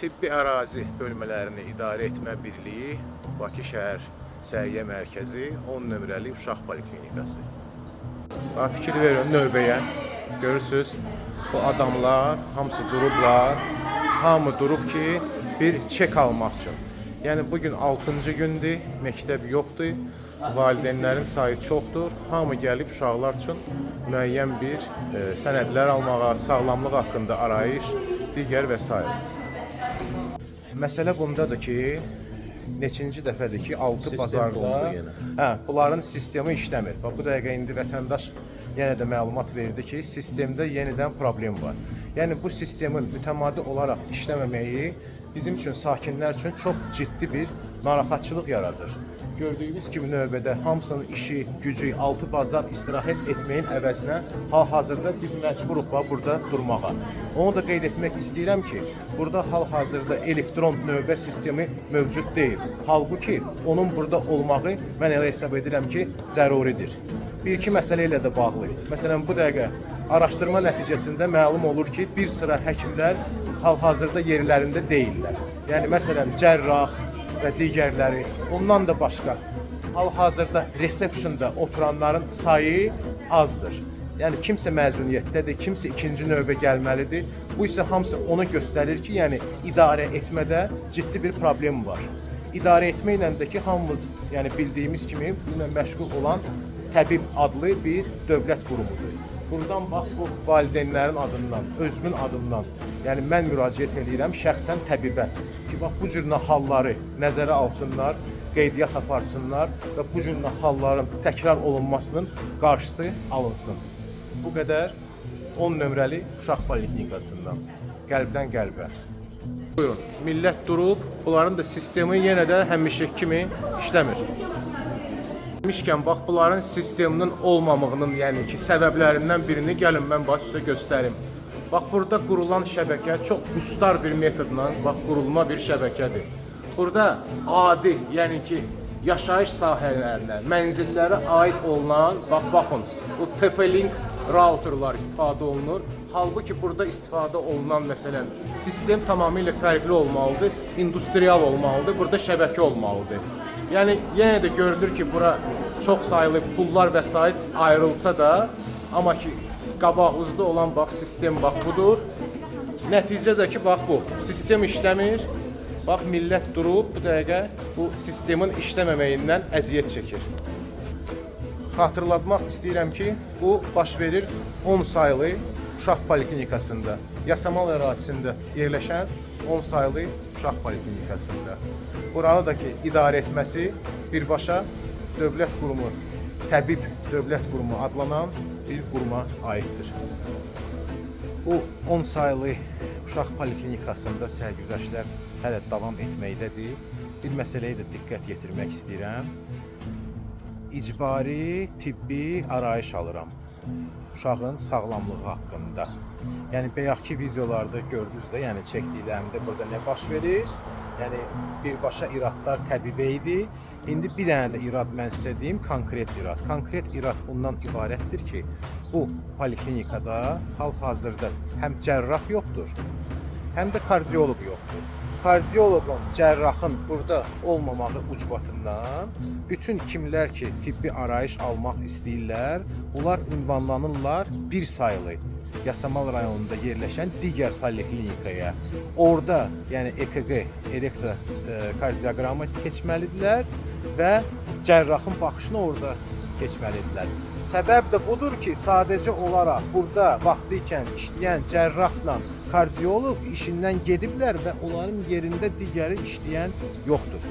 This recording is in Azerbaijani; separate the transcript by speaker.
Speaker 1: Tibbi ərazi bölmələrini idarə etmə birliyi Bakı şəhər səhiyyə mərkəzi 10 nömrəli uşaq poliklinikası. Fikir verin növbəyə. Görürsüz, bu adamlar hamısı durublar. Hamı durub ki, bir çek almaq üçün. Yəni bugün 6-cı gündür, məktəb yoxdur, valideynlərin sayı çoxdur. Hamı gəlib uşaqlar üçün müəyyən bir sənədlər almağa, sağlamlıq haqqında arayış, digər və s. Məsələ bundadır ki, neçinci dəfədir ki, 6 bazarda bunların sistemi işləmir. Bu dəqiqə indi vətəndaş yenə də məlumat verdi ki, sistemdə yenidən problem var. Yəni bu sistemin mütəmadi olaraq işləməməyi bizim üçün, sakinlər üçün çox ciddi bir narahatçılıq yaradır. Gördüyünüz kimi növbədə hamısının işi, gücü, 6 bazar istirahət etməyin əvəzinə hal-hazırda biz məcburuq burada durmağa. Onu da qeyd etmək istəyirəm ki, burada hal-hazırda elektron növbə sistemi mövcud deyil. Halbuki onun burada olmağı mən elə hesab edirəm ki, zəruridir. Bir-iki məsələ ilə də bağlı. Məsələn, bu dəqiqə araşdırma nəticəsində məlum olur ki, bir sıra həkimlər hal-hazırda yerlərində deyillər. Yəni, məsələn, cərrah və digərləri, ondan da başqa hal-hazırda resepsiyonda oturanların sayı azdır. Yəni, kimsə məzuniyyətdədir, kimsə ikinci növbə gəlməlidir. Bu isə hamısı onu göstərir ki, yəni idarə etmədə ciddi bir problem var. İdarə etmə ilə də ki, hamımız yəni bildiyimiz kimi bununla məşğul olan təbib adlı bir dövlət qurumudur. Buradan bax, bu valideynlərin adından, özümün adından, yəni mən müraciət edirəm şəxsən təbibə ki, bax, bu cür halları nəzərə alsınlar, qeydiyyat aparsınlar və bu cür halların təkrar olunmasının qarşısı alınsın. Bu qədər 10 nömrəli uşaq poliklinikasından, qəlbdən qəlbə. Buyurun, millət durub, bunların da sistemi yenə də həmişə kimi işləmir. Demişkən, bax, bunların sisteminin olmamığının, yəni ki, səbəblərindən birini gəlin mən sizə göstərim. Bax, burada qurulan şəbəkə çox qustar bir metodla qurulma bir şəbəkədir. Burada adi, yəni ki, yaşayış sahələrinə, mənzillərə aid olunan, baxın, bu TP-Link routerlar istifadə olunur. Halbuki burada istifadə olunan, məsələn, sistem tamamilə fərqli olmalıdır, industrial olmalıdır, burada şəbəkə olmalıdır. Yəni, yenə də görülür ki, bura çox sayılı pullar vəsait ayrılsa da, amma ki, qabağımızda olan sistem budur. Nəticədə ki, bu sistem işləmir. Bax, millət durub bu dəqiqə bu sistemin işləməməyindən əziyyət çəkir. Xatırlatmaq istəyirəm ki, bu baş verir 10 sayılı uşaq poliklinikasında, Yasamal ərazisində yerləşən 10 sayılı uşaq poliklinikasında. Buranı da ki, idarə etməsi birbaşa dövlət qurumu, təbib dövlət qurumu adlanan bir quruma aiddir. Bu 10 sayılı uşaq poliklinikasında sərgüzəştlər hələ davam etməkdədir. Bir məsələyə də diqqət yetirmək istəyirəm. İcbari tibbi arayış alıram uşağın sağlamlığı haqqında. Yəni, bayaqki videolarda gördünüz də, yəni çəkdiklərimdə burada nə baş verir? Yəni, birbaşa iradlar təbibə idi. İndi bir dənə də irad mən sizə deyim, konkret irad. Konkret irad ondan ibarətdir ki, bu poliklinikada hal-hazırda həm cərrah yoxdur, həm də kardioloq yoxdur. Kardioloqun, cərrahın burada olmamağı ucbatından bütün kimlər ki, tibbi arayış almaq istəyirlər, onlar ünvanlanırlar bir sayılı Yasamal rayonunda yerləşən digər poliklinikaya. Orada, yəni EKG, elektrokardioqramı keçməlidirlər və cərrahın baxışını orada keçməlidirlər. Səbəb də budur ki, sadəcə olaraq burada vaxtı ikən işləyən cərrahla kardioloq işindən gediblər və onların yerində digəri işləyən yoxdur.